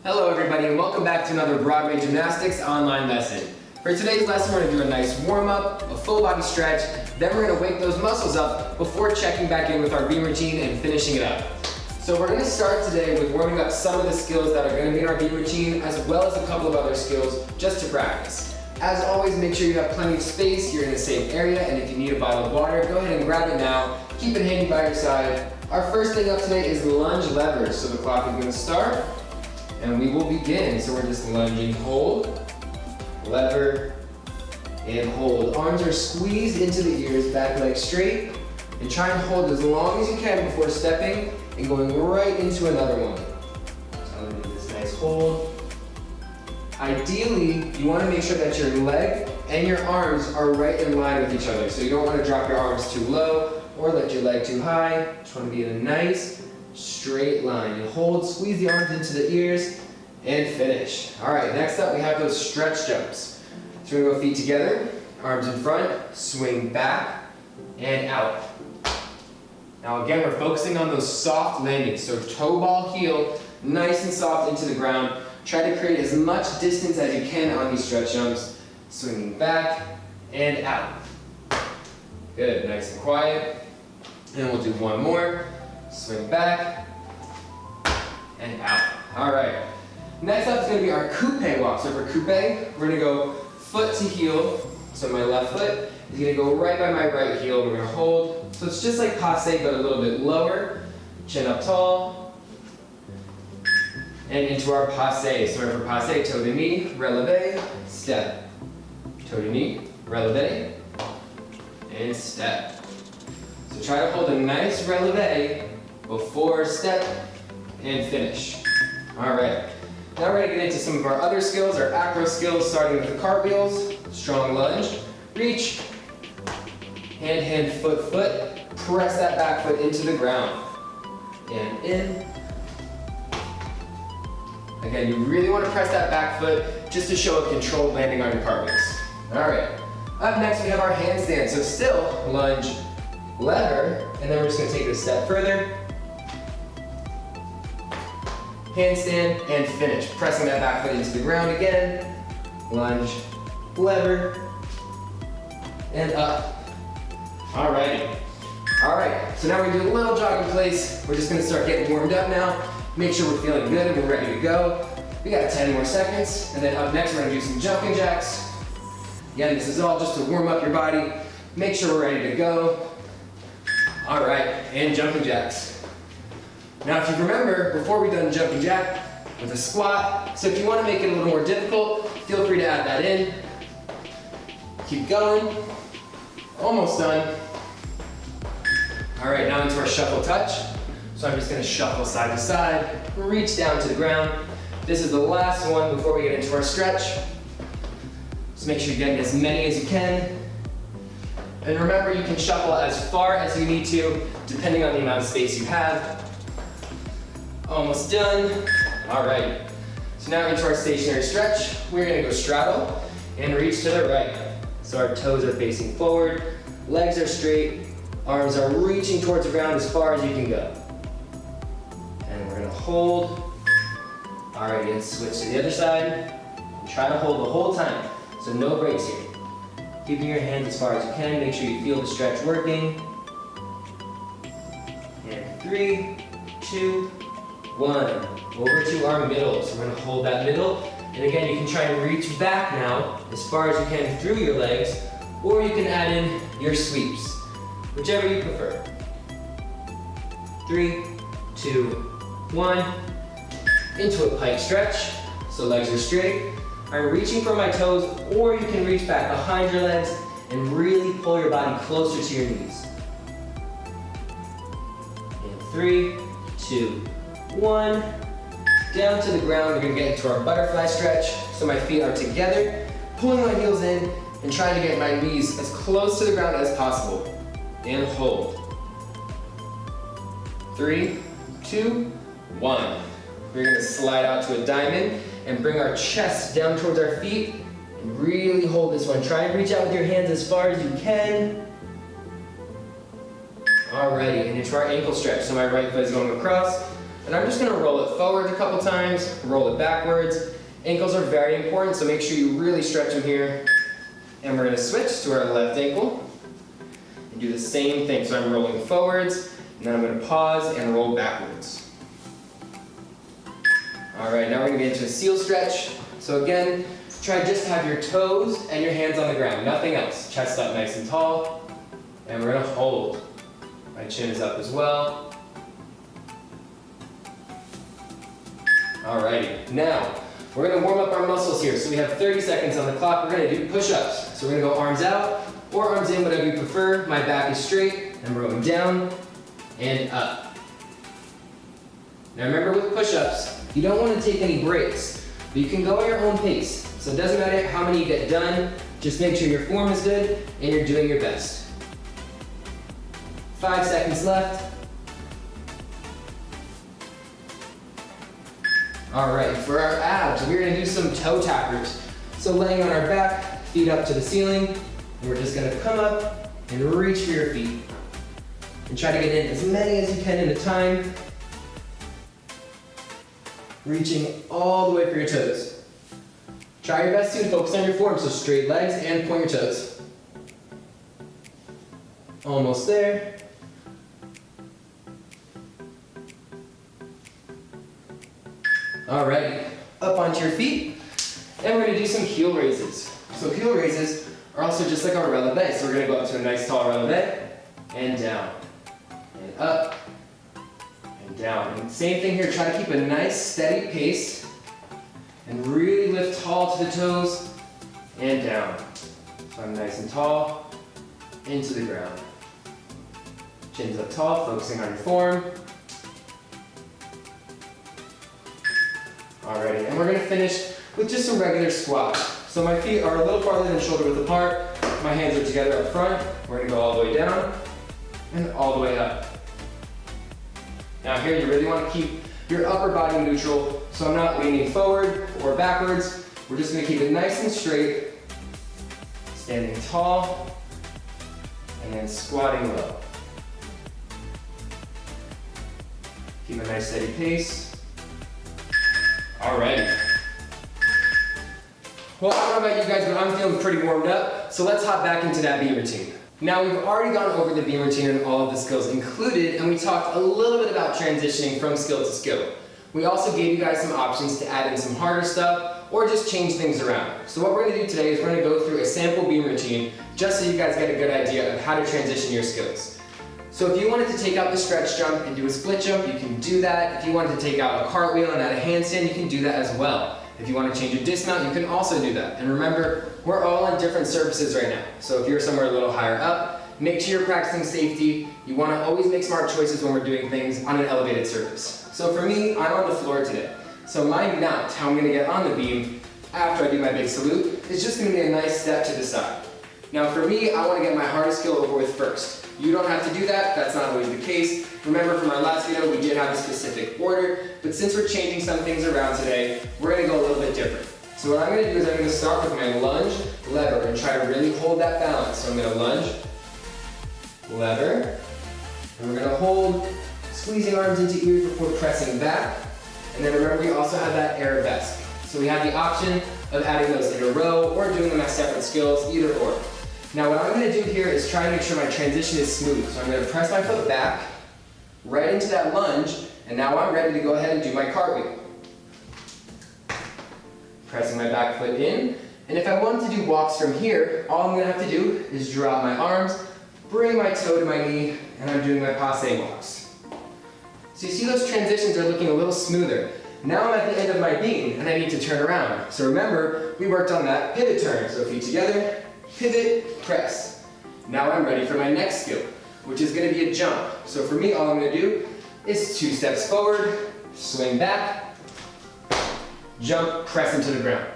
Hello everybody and welcome back to another Broadway Gymnastics online lesson. For today's lesson we're going to do a nice warm-up, a full body stretch, then we're going to wake those muscles up before checking back in with our beam routine and finishing it up. So we're going to start today with warming up some of the skills that are going to be in our beam routine as well as a couple of other skills just to practice. As always, make sure you have plenty of space, you're in a safe area, and if you need a bottle of water, go ahead and grab it now. Keep it handy by your side. Our first thing up today is lunge levers. So the clock is going to start. And we will begin. So we're just lunging, hold, lever, and hold. Arms are squeezed into the ears, back leg straight, and try and hold as long as you can before stepping and going right into another one. So I'm gonna do this nice hold. Ideally, you wanna make sure that your leg and your arms are right in line with each other. So you don't wanna drop your arms too low or lift your leg too high. Just wanna be in a nice, straight line. You hold, squeeze the arms into the ears, and finish. All right, next up we have those stretch jumps. So we're gonna go feet together, arms in front, swing back, and out. Now again, we're focusing on those soft landings. So toe ball heel, nice and soft into the ground. Try to create as much distance as you can on these stretch jumps. Swinging back, and out. Good, nice and quiet. And we'll do one more. Swing back, and out. All right. Next up is going to be our coupe walk. So for coupe, we're going to go foot to heel. So my left foot is going to go right by my right heel. We're going to hold. So it's just like passe, but a little bit lower. Chin up tall. And into our passe. So for passe, toe to knee, releve, step. Toe to knee, releve, and step. So try to hold a nice releve before step and finish. All right, now we're gonna get into some of our other skills, our acro skills, starting with the cartwheels, strong lunge, reach, hand, foot, press that back foot into the ground, and in. Again, you really wanna press that back foot just to show a controlled landing on your cartwheels. All right, up next we have our handstand. So still lunge, lever, and then we're just gonna take it a step further. Handstand and finish. Pressing that back foot into the ground again. Lunge, lever, and up. Alrighty. Alright, so now we're gonna do a little jog in place. We're just gonna start getting warmed up now. Make sure we're feeling good and we're ready to go. We got 10 more seconds. And then up next, we're gonna do some jumping jacks. Again, this is all just to warm up your body. Make sure we're ready to go. Alright, and jumping jacks. Now if you remember, before we done jumping jack with a squat, so if you want to make it a little more difficult, feel free to add that in. Keep going. Almost done. All right, now into our shuffle touch. So I'm just going to shuffle side to side, reach down to the ground. This is the last one before we get into our stretch. So make sure you're getting as many as you can. And remember, you can shuffle as far as you need to, depending on the amount of space you have. Almost done. All right. So now into our stationary stretch. We're gonna go straddle and reach to the right. So our toes are facing forward, legs are straight, arms are reaching towards the ground as far as you can go. And we're gonna hold. All right, and switch to the other side. And try to hold the whole time. So no breaks here. Keeping your hands as far as you can. Make sure you feel the stretch working. And 3, 2, 1. Over to our middle. So we're going to hold that middle. And again, you can try and reach back now as far as you can through your legs, or you can add in your sweeps, whichever you prefer. 3, 2, 1. Into a pike stretch. So legs are straight. I'm reaching for my toes, or you can reach back behind your legs and really pull your body closer to your knees. And 3, 2, 1. Down to the ground, we're gonna get into our butterfly stretch. So my feet are together, pulling my heels in, and trying to get my knees as close to the ground as possible. And hold. 3, 2, 1. We're gonna slide out to a diamond and bring our chest down towards our feet and really hold this one. Try and reach out with your hands as far as you can. Alrighty, and into our ankle stretch. So my right foot is going across, And I'm just gonna roll it forward a couple times, roll it backwards. Ankles are very important, so make sure you really stretch them here. And we're gonna switch to our left ankle and do the same thing. So I'm rolling forwards, and then I'm gonna pause and roll backwards. All right, now we're gonna get into a seal stretch. So again, try just to have your toes and your hands on the ground, nothing else. Chest up nice and tall, and we're gonna hold. My chin is up as well. Alrighty, now we're gonna warm up our muscles here. So we have 30 seconds on the clock. We're gonna do push-ups. So we're gonna go arms out or arms in, whatever you prefer. My back is straight, and we're going down and up. Now remember with push-ups, you don't wanna take any breaks, but you can go at your own pace. So it doesn't matter how many you get done, just make sure your form is good and you're doing your best. 5 seconds left. All right, for our abs, we're gonna do some toe tappers. So laying on our back, feet up to the ceiling, and we're just gonna come up and reach for your feet. And try to get in as many as you can in a time. Reaching all the way for your toes. Try your best to focus on your form, so straight legs and point your toes. Almost there. Alrighty, up onto your feet, and we're gonna do some heel raises. So heel raises are also just like our releve. So we're gonna go up to a nice tall releve, and down, and up, and down. And same thing here, try to keep a nice steady pace, and really lift tall to the toes, and down. So I'm nice and tall, into the ground. Chins up tall, focusing on your form. Alrighty, and we're gonna finish with just some regular squats. So my feet are a little farther than shoulder width apart. My hands are together up front. We're gonna go all the way down and all the way up. Now here you really wanna keep your upper body neutral, so I'm not leaning forward or backwards. We're just gonna keep it nice and straight, standing tall, and then squatting low. Keep a nice steady pace. Alrighty. Well, I don't know about you guys, but I'm feeling pretty warmed up, so let's hop back into that beam routine. Now, we've already gone over the beam routine and all of the skills included, and we talked a little bit about transitioning from skill to skill. We also gave you guys some options to add in some harder stuff, or just change things around. So what we're gonna do today is we're gonna go through a sample beam routine, just so you guys get a good idea of how to transition your skills. So if you wanted to take out the stretch jump and do a split jump, you can do that. If you wanted to take out a cartwheel and add a handstand, you can do that as well. If you want to change a dismount, you can also do that. And remember, we're all on different surfaces right now. So if you're somewhere a little higher up, make sure you're practicing safety. You want to always make smart choices when we're doing things on an elevated surface. So for me, I'm on the floor today. So my mount, how I'm going to get on the beam after I do my big salute, is just going to be a nice step to the side. Now for me, I want to get my hardest skill over with first. You don't have to do that, that's not always the case. Remember from our last video, we did have a specific order, but since we're changing some things around today, we're gonna go a little bit different. So what I'm gonna do is I'm gonna start with my lunge, lever, and try to really hold that balance. So I'm gonna lunge, lever, and we're gonna hold, squeezing arms into ears before pressing back. And then remember, we also have that arabesque. So we have the option of adding those in a row or doing them as separate skills, either or. Now what I'm going to do here is try to make sure my transition is smooth. So I'm going to press my foot back, right into that lunge, and now I'm ready to go ahead and do my cartwheel. Pressing my back foot in, and if I wanted to do walks from here, all I'm going to have to do is drop my arms, bring my toe to my knee, and I'm doing my passe walks. So you see those transitions are looking a little smoother. Now I'm at the end of my beam, and I need to turn around. So remember, we worked on that pivot turn. So feet together, pivot, press. Now I'm ready for my next skill, which is going to be a jump. So for me, all I'm going to do is 2 steps forward, swing back, jump, press into the ground.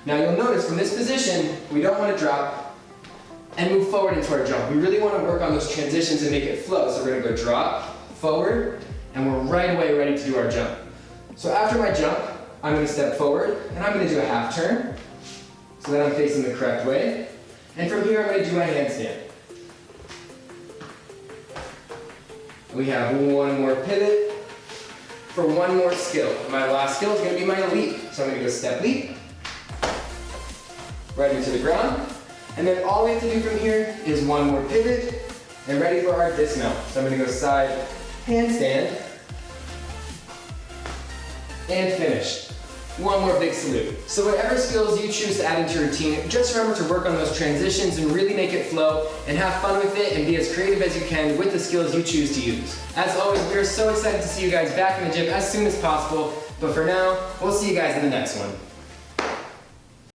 Now you'll notice from this position, we don't want to drop and move forward into our jump. We really want to work on those transitions and make it flow. So we're going to go drop, forward, and we're right away ready to do our jump. So after my jump, I'm going to step forward, and I'm going to do a half turn, so that I'm facing the correct way. And from here, I'm going to do my handstand. We have one more pivot, for one more skill. My last skill is gonna be my leap. So I'm gonna go step leap, right into the ground. And then all we have to do from here is one more pivot and ready for our dismount. So I'm gonna go side handstand and finish. One more big salute. So whatever skills you choose to add into your routine, just remember to work on those transitions and really make it flow and have fun with it and be as creative as you can with the skills you choose to use. As always, we are so excited to see you guys back in the gym as soon as possible, but for now, we'll see you guys in the next one.